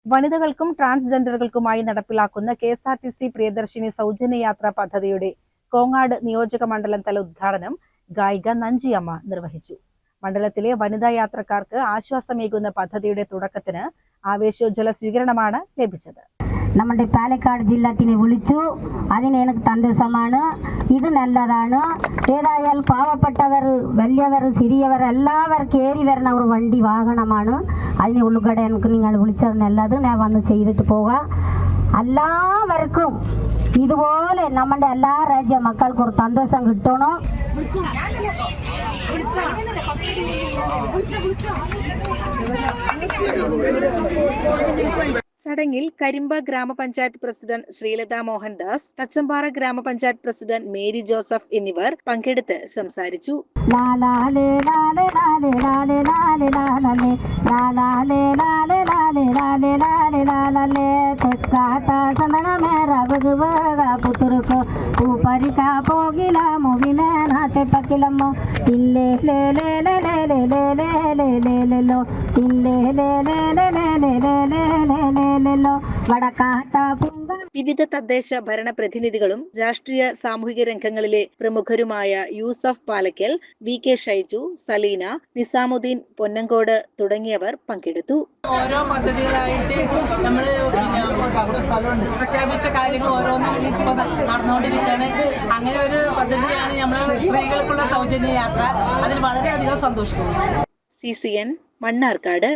വനിതകൾക്കും ട്രാൻസ്ജെൻഡറുകൾക്കുമായി നടപ്പിലാക്കുന്ന കെഎസ്ആർടിസി പ്രിയദർശിനി സൗജന്യ യാത്രാ പദ്ധതിയുടെ കോങ്ങാട് നിയോജക മണ്ഡലം തല ഉദ്ഘാടനം ഗായിക നഞ്ചിയമ്മ നിർവഹിച്ചു. മണ്ഡലത്തിലെ വനിതാ യാത്രക്കാർക്ക് ആശ്വാസമേകുന്ന പദ്ധതിയുടെ തുടക്കത്തിന് ആവേശോജ്വല സ്വീകരണമാണ് ലഭിച്ചത്. നമ്മുടെ പാലക്കാട് ജില്ലത്തിനെ വിളിച്ചു. അതിന് എനിക്ക് സന്തോഷമാണ്. ഇത് നല്ലതാണ്. ഏതായാലും പാവപ്പെട്ടവർ, വലിയവർ, ചെറിയവർ എല്ലാവർക്കും ഏറി വരുന്ന ഒരു വണ്ടി വാഹനമാണ്. അതിന് ഉൾപ്പെടെ എനിക്ക് നിങ്ങൾ വിളിച്ചത് നല്ലത്. ഞാൻ വന്ന് ചെയ്തിട്ട് പോകാം. എല്ലാവർക്കും ഇതുപോലെ നമ്മുടെ എല്ലാ രാജ്യ മക്കൾക്കും ഒരു സന്തോഷം കിട്ടണം. ചടങ്ങിൽ കരിമ്പ ഗ്രാമപഞ്ചായത്ത് പ്രസിഡന്റ് ശ്രീലത മോഹൻദാസ്, തച്ചമ്പാറ ഗ്രാമപഞ്ചായത്ത് പ്രസിഡന്റ് മേരി ജോസഫ് എന്നിവർ പങ്കെടുത്ത് സംസാരിച്ചു. വിവിധ തദ്ദേശ ഭരണ പ്രതിനിധികളും രാഷ്ട്രീയ സാമൂഹിക രംഗങ്ങളിലെ പ്രമുഖരുമായ യൂസഫ് പാലക്കൽ, വി കെ ഷൈജു, സലീന, നിസാമുദ്ദീൻ പൊന്നങ്കോട് തുടങ്ങിയവർ പങ്കെടുത്തു. ഓരോ പദ്ധതികളായിട്ട് നമ്മൾ പ്രഖ്യാപിച്ച കാര്യങ്ങൾ ഓരോന്നും നടന്നുകൊണ്ടിരിക്കുകയാണ്. അങ്ങനെ ഒരു പദ്ധതിയാണ് നമ്മൾ സ്ത്രീകൾക്കുള്ള സൗജന്യ യാത്ര. അതിൽ വളരെയധികം സന്തോഷിക്കുന്നു. CCN മണ്ണാർക്കാട്.